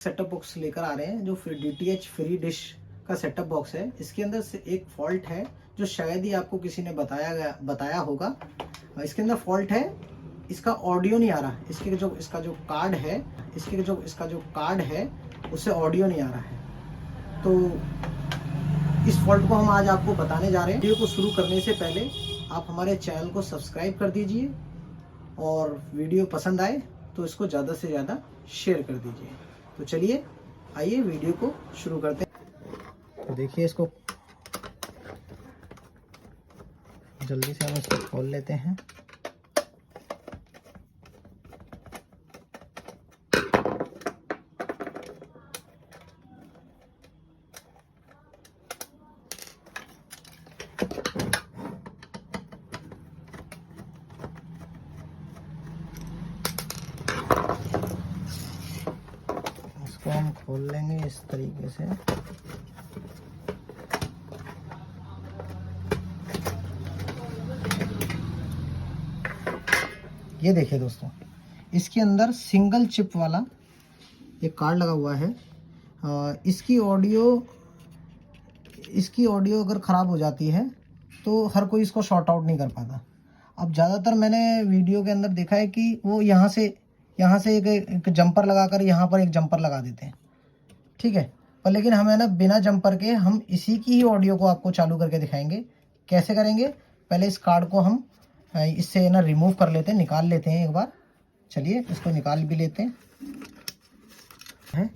Setup box लेकर आ रहे हैं जो DTH फ्री डिश का सेटअप बॉक्स है। इसके अंदर से एक फॉल्ट है जो शायद ही आपको किसी ने बताया होगा। इसके अंदर फॉल्ट है, इसका ऑडियो नहीं आ रहा। इसका जो कार्ड है उससे ऑडियो नहीं आ रहा है। तो इस फॉल्ट को हम आज आपको बताने जा रहे हैं। वीडियो को शुरू करने से पहले आप हमारे चैनल को सब्सक्राइब कर दीजिए और वीडियो पसंद आए तो इसको ज़्यादा से ज़्यादा शेयर कर दीजिए। तो चलिए आइए वीडियो को शुरू करते हैं। तो देखिए, इसको जल्दी से हम इसको खोल लेते हैं। इसको हम खोल लेंगे इस तरीके से। ये देखिए दोस्तों, इसके अंदर सिंगल चिप वाला एक कार्ड लगा हुआ है। इसकी ऑडियो अगर ख़राब हो जाती है तो हर कोई इसको शॉर्ट आउट नहीं कर पाता। अब ज़्यादातर मैंने वीडियो के अंदर देखा है कि वो यहाँ से एक जंपर लगाकर यहाँ पर एक जंपर लगा देते हैं, ठीक है। पर लेकिन हमें ना बिना जंपर के हम इसी की ही ऑडियो को आपको चालू करके दिखाएंगे। कैसे करेंगे, पहले इस कार्ड को हम इससे ना रिमूव कर लेते हैं, निकाल लेते हैं एक बार। चलिए इसको निकाल भी लेते हैं।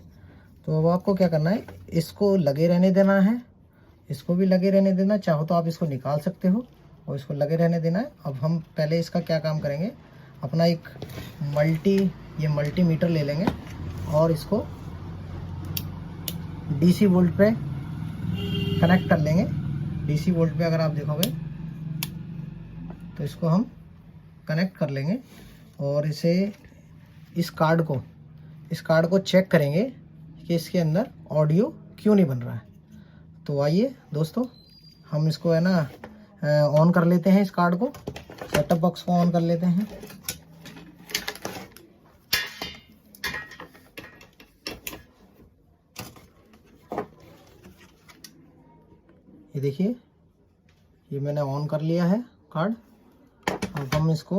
तो अब आपको क्या करना है, इसको लगे रहने देना है, इसको भी लगे रहने देना। चाहो तो आप इसको निकाल सकते हो और इसको लगे रहने देना है। अब हम पहले इसका क्या काम करेंगे, अपना एक मल्टीमीटर ले लेंगे और इसको DC वोल्ट पे कनेक्ट कर लेंगे। DC वोल्ट पे अगर आप देखोगे तो इसको हम कनेक्ट कर लेंगे और इस कार्ड को चेक करेंगे कि इसके अंदर ऑडियो क्यों नहीं बन रहा है। तो आइए दोस्तों, हम इसको है ना ऑन कर लेते हैं। इस कार्ड को, सेटअप बॉक्स को ऑन कर लेते हैं। ये देखिए, ये मैंने ऑन कर लिया है कार्ड। अब हम इसको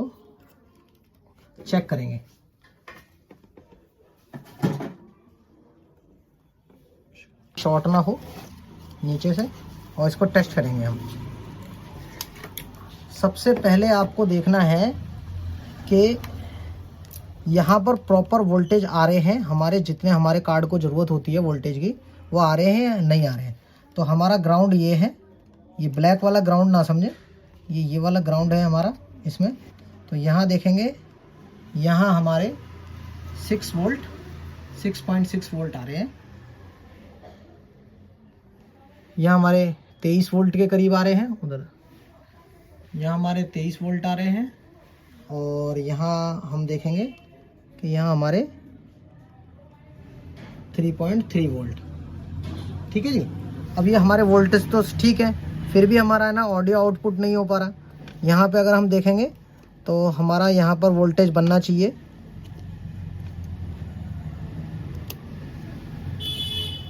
चेक करेंगे। शॉर्ट ना हो नीचे से, और इसको टेस्ट करेंगे हम। सबसे पहले आपको देखना है कि यहाँ पर प्रॉपर वोल्टेज आ रहे हैं। जितने हमारे कार्ड को ज़रूरत होती है वोल्टेज की, वो आ रहे हैं या नहीं आ रहे हैं। तो हमारा ग्राउंड ये है, ये ब्लैक वाला ग्राउंड ना समझे, ये वाला ग्राउंड है हमारा इसमें। तो यहाँ देखेंगे, यहाँ हमारे 6.6 वोल्ट आ रहे हैं। यहाँ हमारे 23 वोल्ट के करीब आ रहे हैं। उधर यहाँ हमारे 23 वोल्ट आ रहे हैं। और यहाँ हम देखेंगे कि यहाँ हमारे 3.3 वोल्ट, ठीक है जी। अब ये हमारे वोल्टेज तो ठीक है, फिर भी हमारा है ना ऑडियो आउटपुट नहीं हो पा रहा। यहाँ पे अगर हम देखेंगे तो हमारा यहाँ पर वोल्टेज बनना चाहिए।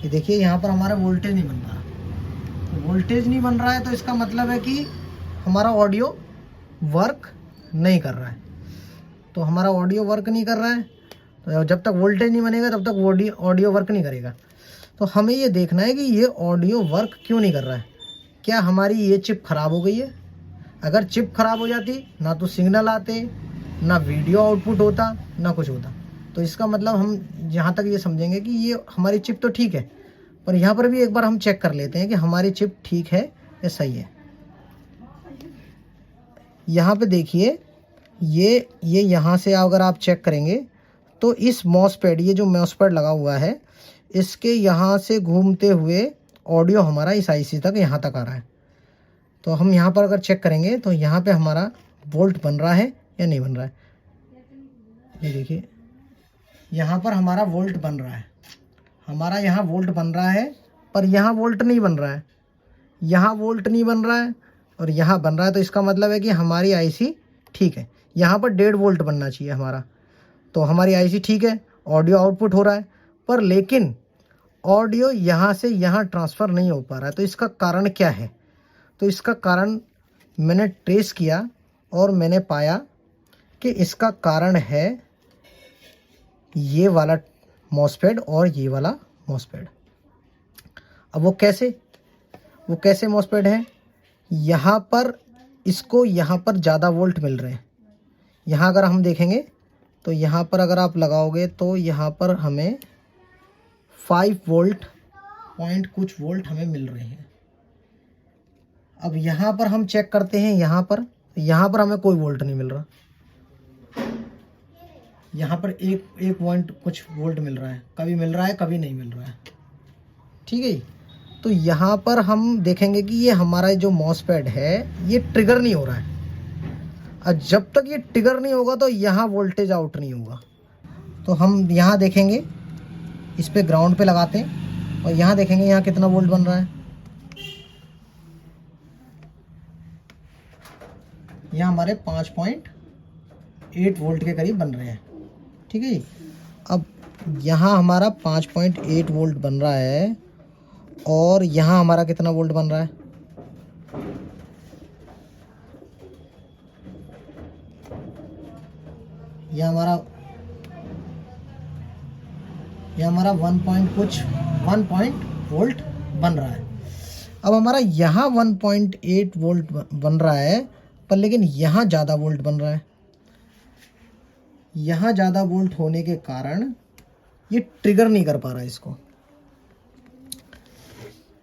ये देखिए, यहाँ पर हमारा वोल्टेज नहीं बन रहा। तो वोल्टेज नहीं बन रहा है तो इसका मतलब है कि हमारा ऑडियो वर्क नहीं कर रहा है। तो हमारा ऑडियो वर्क नहीं कर रहा है, तो जब तक वोल्टेज नहीं बनेगा तब तक ऑडियो वर्क नहीं करेगा। तो हमें ये देखना है कि ये ऑडियो वर्क क्यों नहीं कर रहा है। क्या हमारी ये चिप ख़राब हो गई है? अगर चिप ख़राब हो जाती, ना तो सिग्नल आते, ना वीडियो आउटपुट होता, ना कुछ होता। तो इसका मतलब हम यहाँ तक ये समझेंगे कि ये हमारी चिप तो ठीक है। पर यहाँ पर भी एक बार हम चेक कर लेते हैं कि हमारी चिप ठीक है या सही है। यहाँ पे देखिए, ये यहाँ से अगर आप चेक करेंगे तो इस मॉसपेड, ये जो मॉसपेड लगा हुआ है, इसके यहाँ से घूमते हुए ऑडियो हमारा इस IC तक यहाँ तक आ रहा है। तो हम यहाँ पर अगर चेक करेंगे तो यहाँ पे हमारा वोल्ट बन रहा है या नहीं बन रहा है। ये देखिए, यहाँ पर हमारा वोल्ट बन रहा है। हमारा यहाँ वोल्ट बन रहा है, पर यहाँ वोल्ट नहीं बन रहा है। यहाँ वोल्ट नहीं बन रहा है और यहाँ बन रहा है। तो इसका मतलब है कि हमारी IC ठीक है। यहाँ पर 1.5 वोल्ट बनना चाहिए हमारा। तो हमारी IC ठीक है, ऑडियो आउटपुट हो रहा है। पर लेकिन ऑडियो यहाँ से यहाँ ट्रांसफ़र नहीं हो पा रहा है। तो इसका कारण क्या है? तो इसका कारण मैंने ट्रेस किया और मैंने पाया कि इसका कारण है ये वाला मॉसफेट और ये वाला मॉसफेट। अब वो कैसे मॉसफेट है? यहाँ पर इसको यहाँ पर ज़्यादा वोल्ट मिल रहे हैं। यहाँ अगर हम देखेंगे तो यहाँ पर अगर आप लगाओगे तो यहाँ पर हमें 5 वोल्ट पॉइंट कुछ वोल्ट हमें मिल रहे हैं। अब यहाँ पर हम चेक करते हैं, यहाँ पर हमें कोई वोल्ट नहीं मिल रहा। यहाँ पर एक पॉइंट कुछ वोल्ट मिल रहा है, कभी मिल रहा है कभी नहीं मिल रहा है। ठीक है। तो यहाँ पर हम देखेंगे कि ये हमारा जो मॉसफेट है ये ट्रिगर नहीं हो रहा है, और जब तक ये ट्रिगर नहीं होगा तो यहाँ वोल्टेज आउट नहीं होगा। तो हम यहाँ देखेंगे, इस पे ग्राउंड पे लगाते हैं और यहाँ देखेंगे यहाँ कितना वोल्ट बन रहा है। यहाँ हमारे 5.8 वोल्ट के करीब बन रहे हैं। ठीक है। अब यहाँ हमारा 5.8 वोल्ट बन रहा है और यहाँ हमारा कितना वोल्ट बन रहा है? यह हमारा 1 पॉइंट वोल्ट बन रहा है। अब हमारा यहाँ 1.8 वोल्ट बन रहा है, पर लेकिन यहाँ ज़्यादा वोल्ट बन रहा है। यहाँ ज़्यादा वोल्ट होने के कारण ये ट्रिगर नहीं कर पा रहा है इसको,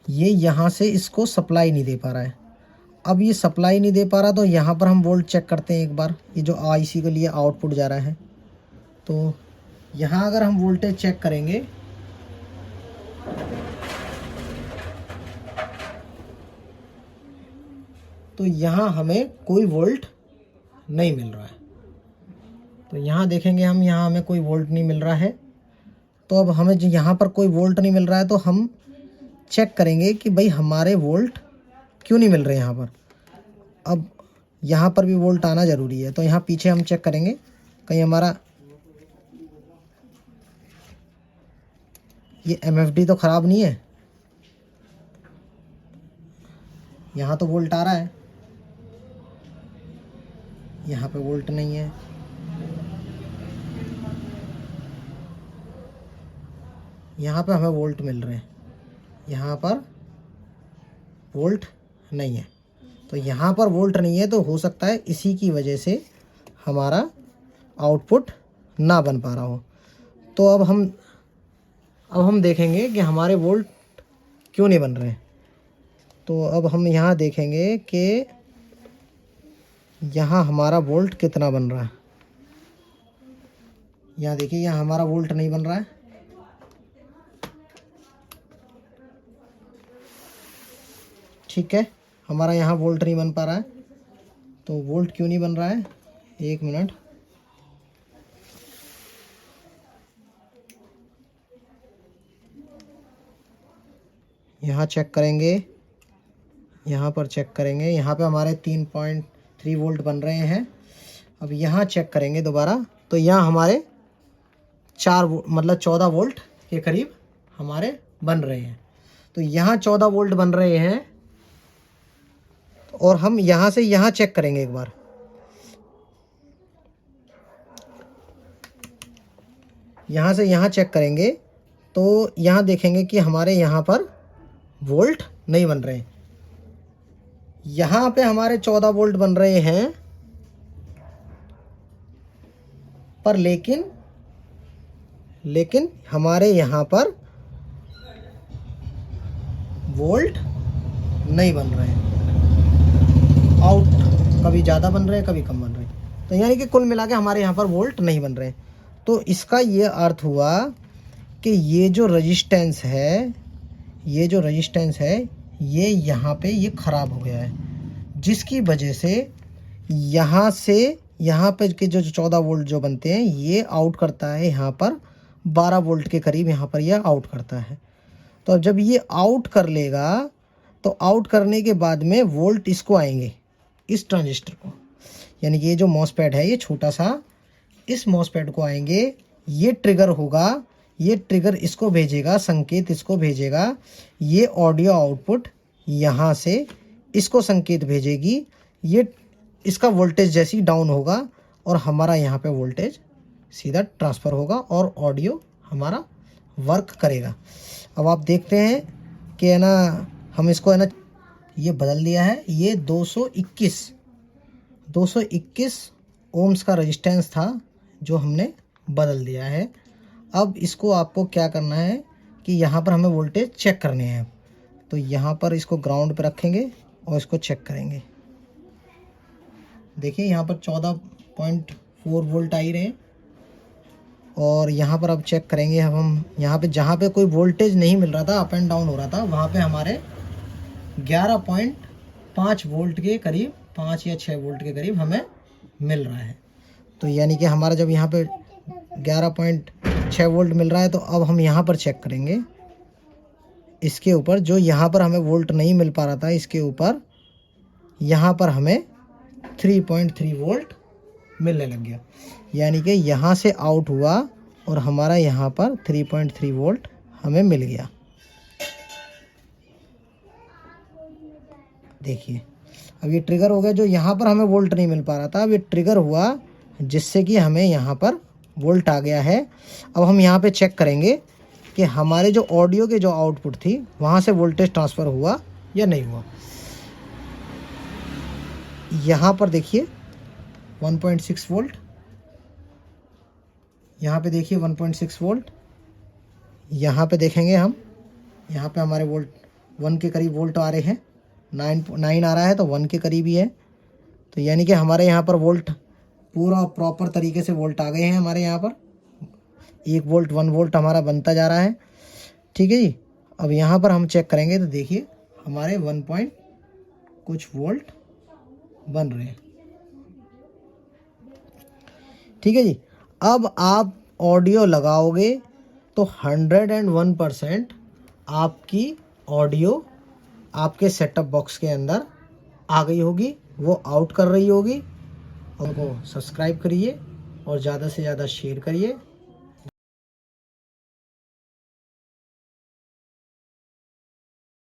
ये यहाँ से इसको सप्लाई नहीं दे पा रहा है। अब ये सप्लाई नहीं दे पा रहा तो यहाँ पर हम वोल्ट चेक करते हैं एक बार, ये जो आईसी के लिए आउटपुट जा रहा है। तो यहाँ अगर हम वोल्टेज चेक करेंगे तो यहाँ हमें कोई वोल्ट नहीं मिल रहा है। तो यहाँ देखेंगे हम, यहाँ हमें कोई वोल्ट नहीं मिल रहा है। तो अब हमें जो यहाँ पर कोई वोल्ट नहीं मिल रहा है तो हम चेक करेंगे कि भाई हमारे वोल्ट क्यों नहीं मिल रहे यहाँ पर। अब यहाँ पर भी वोल्ट आना ज़रूरी है। तो यहाँ पीछे हम चेक करेंगे कहीं हमारा ये एमएफडी तो ख़राब नहीं है। यहाँ तो वोल्ट आ रहा है, यहाँ पे वोल्ट नहीं है। यहाँ पे हमें वोल्ट मिल रहे हैं, यहाँ पर वोल्ट नहीं है। तो यहाँ पर वोल्ट नहीं है तो हो सकता है इसी की वजह से हमारा आउटपुट ना बन पा रहा हो। तो अब हम देखेंगे कि हमारे वोल्ट क्यों नहीं बन रहे हैं। तो अब हम यहाँ देखेंगे कि यहाँ हमारा वोल्ट कितना बन रहा है। यहाँ देखिए, यहाँ हमारा वोल्ट नहीं बन रहा है। ठीक है, हमारा यहाँ वोल्ट नहीं बन पा रहा है। तो वोल्ट क्यों नहीं बन रहा है, 1 मिनट। यहाँ चेक करेंगे, यहाँ पर चेक करेंगे, यहाँ पे हमारे 3.3 वोल्ट बन रहे हैं। अब यहाँ चेक करेंगे दोबारा तो यहाँ हमारे 14 वोल्ट के करीब हमारे बन रहे हैं। तो यहाँ 14 वोल्ट बन रहे हैं और हम यहाँ से यहाँ चेक करेंगे एक बार। यहाँ से यहाँ चेक करेंगे तो यहाँ देखेंगे कि हमारे यहाँ पर वोल्ट नहीं बन रहे हैं। यहाँ पे हमारे 14 वोल्ट बन रहे हैं, पर लेकिन हमारे यहाँ पर वोल्ट नहीं बन रहे हैं। आउट कभी ज़्यादा बन रहे हैं, कभी कम बन रहे हैं। तो यानी कि कुल मिला के हमारे यहाँ पर वोल्ट नहीं बन रहे हैं। तो इसका ये अर्थ हुआ कि ये जो रेजिस्टेंस है ये यहाँ पे ये ख़राब हो गया है, जिसकी वजह से यहाँ से यहाँ पे के जो 14 वोल्ट जो बनते हैं ये आउट करता है, यहाँ पर 12 वोल्ट के करीब यहाँ पर यह आउट करता है। तो अब जब ये आउट कर लेगा तो आउट करने के बाद में वोल्ट इसको आएंगे, इस ट्रांजिस्टर को, यानी कि ये जो मॉसफेट है ये छोटा सा, इस मॉसफेट को आएंगे, ये ट्रिगर होगा, ये ट्रिगर इसको भेजेगा, संकेत इसको भेजेगा, ये ऑडियो आउटपुट यहाँ से इसको संकेत भेजेगी, ये इसका वोल्टेज जैसे ही डाउन होगा और हमारा यहाँ पे वोल्टेज सीधा ट्रांसफ़र होगा और ऑडियो हमारा वर्क करेगा। अब आप देखते हैं कि है ना, हम इसको है ना ये बदल दिया है। ये 221 ओम्स का रेजिस्टेंस था जो हमने बदल दिया है। अब इसको आपको क्या करना है कि यहाँ पर हमें वोल्टेज चेक करने हैं। तो यहाँ पर इसको ग्राउंड पे रखेंगे और इसको चेक करेंगे। देखिए यहाँ पर 14.4 वोल्ट आ ही रहे हैं। और यहाँ पर अब चेक करेंगे हम यहाँ पे जहाँ पे कोई वोल्टेज नहीं मिल रहा था, अप एंड डाउन हो रहा था, वहाँ पे हमारे 11.5 वोल्ट के करीब, 5 या 6 वोल्ट के करीब हमें मिल रहा है। तो यानी कि हमारा जब यहाँ पे 11.6 वोल्ट मिल रहा है, तो अब हम यहाँ पर चेक करेंगे इसके ऊपर, जो यहाँ पर हमें वोल्ट नहीं मिल पा रहा था, इसके ऊपर यहाँ पर हमें 3.3 वोल्ट मिलने लग गया। यानी कि यहाँ से आउट हुआ और हमारा यहाँ पर 3.3 वोल्ट हमें मिल गया। देखिए अब ये ट्रिगर हो गया, जो यहाँ पर हमें वोल्ट नहीं मिल पा रहा था, अब ये ट्रिगर हुआ जिससे कि हमें यहाँ पर वोल्ट आ गया है। अब हम यहाँ पे चेक करेंगे कि हमारे जो ऑडियो के जो आउटपुट थी वहाँ से वोल्टेज ट्रांसफ़र हुआ या नहीं हुआ। यहाँ पर देखिए 1.6 वोल्ट, यहाँ पे देखिए 1.6 वोल्ट, यहाँ पे देखेंगे हम, यहाँ पे हमारे वोल्ट 1 के करीब वोल्ट आ रहे हैं, 9 आ रहा है तो 1 के करीब ही है। तो यानी कि हमारे यहाँ पर वोल्ट पूरा प्रॉपर तरीके से वोल्ट आ गए हैं हमारे यहाँ पर। 1 वोल्ट 1 वोल्ट हमारा बनता जा रहा है। ठीक है जी। अब यहाँ पर हम चेक करेंगे तो देखिए हमारे 1 पॉइंट कुछ वोल्ट बन रहे हैं। ठीक है जी। अब आप ऑडियो लगाओगे तो 101% आपकी ऑडियो आपके सेटअप बॉक्स के अंदर आ गई होगी, वो आउट कर रही होगी। उनको सब्सक्राइब करिए और ज़्यादा से ज़्यादा शेयर करिए।